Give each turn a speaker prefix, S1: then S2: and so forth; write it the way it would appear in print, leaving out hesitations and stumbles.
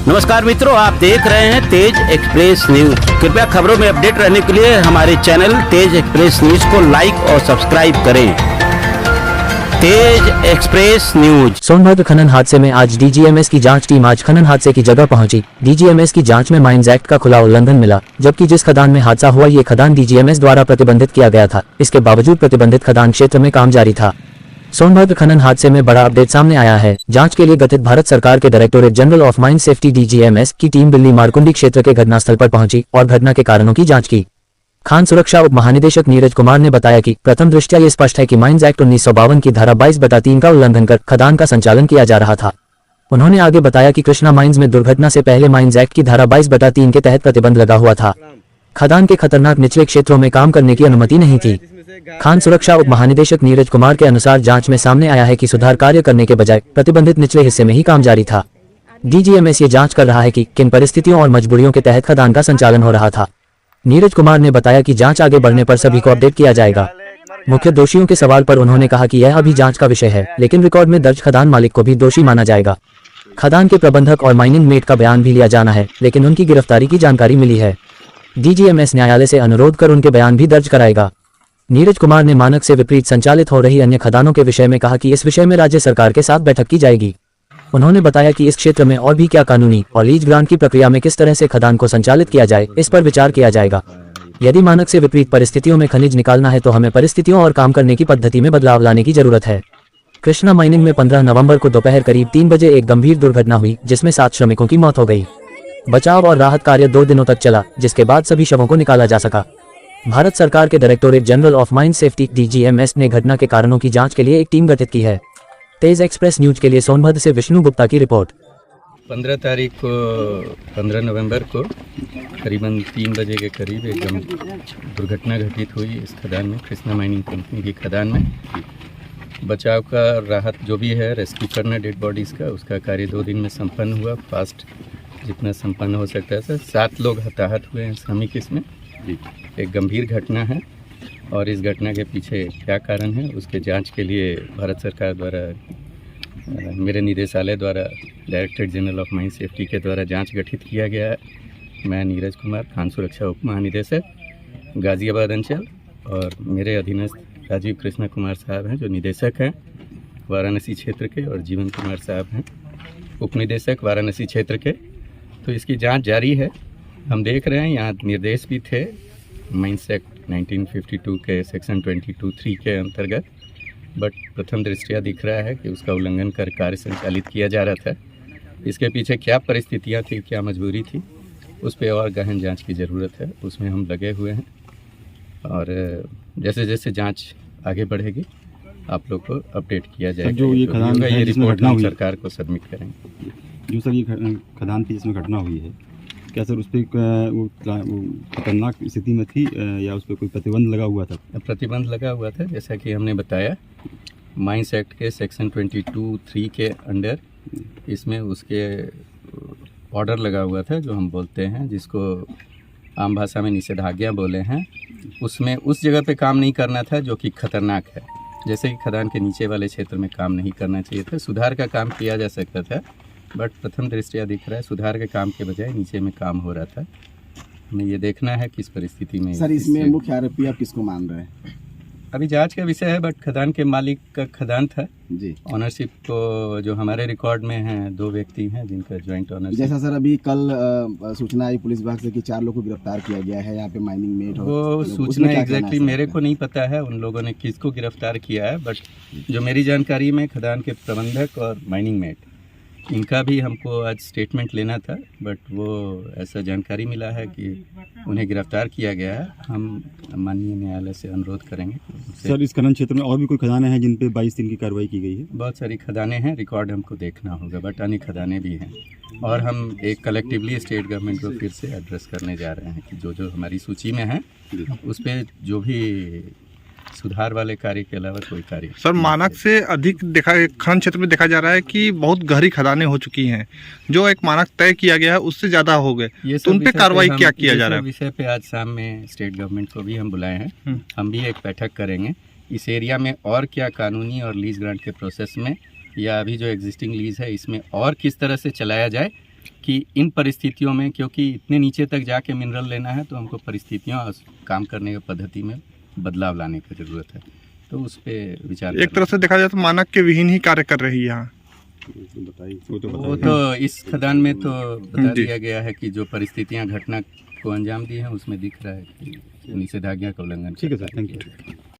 S1: नमस्कार मित्रों, आप देख रहे हैं तेज एक्सप्रेस न्यूज। कृपया खबरों में अपडेट रहने के लिए हमारे चैनल तेज एक्सप्रेस न्यूज को लाइक और सब्सक्राइब करें। तेज एक्सप्रेस न्यूज।
S2: सोनभद्र खनन हादसे में आज डीजीएमएस की जांच टीम आज खनन हादसे की जगह पहुंची। डीजीएमएस की जांच में माइंस एक्ट का खुला उल्लंघन मिला, जबकि जिस खदान में हादसा हुआ ये खदान डीजीएमएस द्वारा प्रतिबंधित किया गया था। इसके बावजूद प्रतिबंधित खदान क्षेत्र में काम जारी था। सोनभद्र खनन हादसे में बड़ा अपडेट सामने आया है। जांच के लिए गठित भारत सरकार के directorate general of mine safety DGMS की टीम बिल्ली मारकुंडी क्षेत्र के घटनास्थल पर पहुंची और घटना के कारणों की जांच की। खान सुरक्षा उप महानिदेशक नीरज कुमार ने बताया कि प्रथम दृष्टया ये स्पष्ट है कि माइंस एक्ट 1952 की धारा 22/3 का उल्लंघन कर खदान का संचालन किया जा रहा था। उन्होंने आगे बताया कि कृष्णा माइंस में दुर्घटना से पहले माइंस एक्ट की धारा 22/3 के तहत प्रतिबंध लगा हुआ था। खदान के खतरनाक निचले क्षेत्रों में काम करने की अनुमति नहीं थी। खान सुरक्षा उप महानिदेशक नीरज कुमार के अनुसार जांच में सामने आया है कि सुधार कार्य करने के बजाय प्रतिबंधित निचले हिस्से में ही काम जारी था। डीजीएमएस ये जांच कर रहा है कि किन परिस्थितियों और मजबूरियों के तहत खदान का संचालन हो रहा था। नीरज कुमार ने बताया कि जांच आगे बढ़ने पर सभी को अपडेट किया जाएगा। मुख्य दोषियों के सवाल पर उन्होंने कहा कि यह अभी जांच का विषय है, लेकिन रिकॉर्ड में दर्ज खदान मालिक को भी दोषी माना जाएगा। खदान के प्रबंधक और माइनिंग मेट का बयान भी लिया जाना है, लेकिन उनकी गिरफ्तारी की जानकारी मिली है। डीजीएमएस न्यायालय से अनुरोध कर उनके बयान भी दर्ज कराएगा। नीरज कुमार ने मानक से विपरीत संचालित हो रही अन्य खदानों के विषय में कहा कि इस विषय में राज्य सरकार के साथ बैठक की जाएगी। उन्होंने बताया कि इस क्षेत्र में और भी क्या कानूनी और लीज ग्रांट की प्रक्रिया में किस तरह से खदान को संचालित किया जाए, इस पर विचार किया जाएगा। यदि मानक से विपरीत परिस्थितियों में खनिज निकालना है तो हमें परिस्थितियों और काम करने की पद्धति में बदलाव लाने की जरूरत है। कृष्णा माइनिंग में 15 नवंबर को दोपहर करीब 3 बजे एक गंभीर दुर्घटना हुई, जिसमें 7 श्रमिकों की मौत हो गई। बचाव और राहत कार्य 2 दिनों तक चला, जिसके बाद सभी शवों को निकाला जा सका। भारत सरकार के directorate general of mine safety DGMS ने घटना के कारणों की जांच के लिए एक टीम गठित की है। तेज एक्सप्रेस न्यूज के लिए सोनभद्र से विष्णु गुप्ता की रिपोर्ट।
S3: 15 नवंबर को करीबन 3 बजे के करीब एक दुर्घटना घटित हुई इस खदान में, कृष्णा माइनिंग कंपनी की खदान में। बचाव का राहत जो भी है, रेस्क्यू करना डेड बॉडीज़ का, उसका कार्य 2 दिन में संपन्न हुआ, फास्ट जितना संपन्न हो सकता है। 7 लोग हताहत हुए हैं श्रमिक इसमें। एक गंभीर घटना है और इस घटना के पीछे क्या कारण है उसके जांच के लिए भारत सरकार द्वारा, मेरे निदेशालय द्वारा, directorate general of mine safety के द्वारा जांच गठित किया गया है। मैं नीरज कुमार, खान सुरक्षा उप महानिदेशक गाज़ियाबाद अंचल, और मेरे अधीनस्थ राजीव कृष्ण कुमार साहब हैं जो निदेशक हैं वाराणसी क्षेत्र के, और जीवन कुमार साहब हैं उप निदेशक वाराणसी क्षेत्र के। तो इसकी जांच जारी है। हम देख रहे हैं यहाँ निर्देश भी थे माइंस एक्ट 1952 के सेक्शन 22(3) के अंतर्गत, बट प्रथम दृष्टया दिख रहा है कि उसका उल्लंघन कर कार्य संचालित किया जा रहा था। इसके पीछे क्या परिस्थितियाँ थी, क्या मजबूरी थी, उस पर और गहन जांच की ज़रूरत है। उसमें हम लगे हुए हैं और जैसे जैसे जांच आगे बढ़ेगी आप लोग को अपडेट किया जाएगा।
S4: जो ये खदान
S3: ये रिपोर्ट हम सरकार को सबमिट करेंगे।
S4: जो सर ये खदान थी जिसमें घटना हुई है, क्या सर उस पर वो खतरनाक स्थिति में थी या उस पर कोई प्रतिबंध लगा हुआ था?
S3: प्रतिबंध लगा हुआ था, जैसा कि हमने बताया माइंस एक्ट के सेक्शन 22(3) के अंडर इसमें उसके ऑर्डर लगा हुआ था, जो हम बोलते हैं, जिसको आम भाषा में निषेधाज्ञा बोले हैं। उसमें उस जगह पे काम नहीं करना था जो कि खतरनाक है, जैसे कि खदान के नीचे वाले क्षेत्र में काम नहीं करना चाहिए था। सुधार का काम किया जा सकता था, बट प्रथम दृष्टया दिख रहा है सुधार के काम के बजाय नीचे में काम हो रहा था। हमें ये देखना है किस परिस्थिति में।
S5: सर इसमें मुख्य आरोपी आप किसको मान रहे हैं?
S3: अभी जांच का विषय है, बट खदान के मालिक का खदान था
S5: जी।
S3: ऑनरशिप को जो हमारे रिकॉर्ड में हैं 2 व्यक्ति हैं जिनका ज्वाइंट ऑनरशिप।
S5: जैसा सर अभी कल सूचना आई पुलिस विभाग से कि 4 लोग को गिरफ्तार किया गया है यहाँ पे माइनिंग मेट।
S3: वो सूचना एग्जैक्टली मेरे को नहीं पता है उन लोगों ने किसको गिरफ्तार किया है, बट जो मेरी जानकारी में खदान के प्रबंधक और माइनिंग मेट, इनका भी हमको आज स्टेटमेंट लेना था, बट वो ऐसा जानकारी मिला है कि उन्हें गिरफ्तार किया गया है। हम माननीय न्यायालय से अनुरोध करेंगे।
S4: सर इस खनन क्षेत्र में और भी कोई खदानें हैं जिन पे 22 दिन की कार्रवाई की गई है?
S3: बहुत सारी खदानें हैं, रिकॉर्ड हमको देखना होगा, बट अन्य खदानें भी हैं। और हम एक कलेक्टिवली स्टेट गवर्नमेंट को फिर से एड्रेस करने जा रहे हैं कि जो हमारी सूची में है उस पर जो भी सुधार वाले कार्य के अलावा कोई कार्य।
S6: सर मानक से अधिक खनन क्षेत्र में देखा जा रहा है कि बहुत गहरी खदानें हो चुकी हैं, जो एक मानक तय किया गया है उससे ज़्यादा हो गए, तो उन पे कार्रवाई क्या किया जा रहा है?
S3: विषय पे आज शाम में स्टेट गवर्नमेंट को भी हम बुलाए हैं। हम भी एक बैठक करेंगे इस एरिया में, और क्या कानूनी और लीज ग्रांट के प्रोसेस में या अभी जो एग्जिस्टिंग लीज है इसमें और किस तरह से चलाया जाए, कि इन परिस्थितियों में, क्योंकि इतने नीचे तक जाके मिनरल लेना है तो हमको परिस्थितियों और काम करने की पद्धति में बदलाव लाने की ज़रूरत है, तो उस पर विचार
S6: एक तरह से देखा जाए तो मानक के विहीन ही कार्य कर रही है यहाँ।
S3: वो तो इस खदान में तो बता
S6: जी।
S3: दिया गया है कि जो परिस्थितियां घटना को अंजाम दी हैं उसमें दिख रहा है कि निषेधाज्ञा का उल्लंघन।
S4: ठीक है सर, थैंक यू।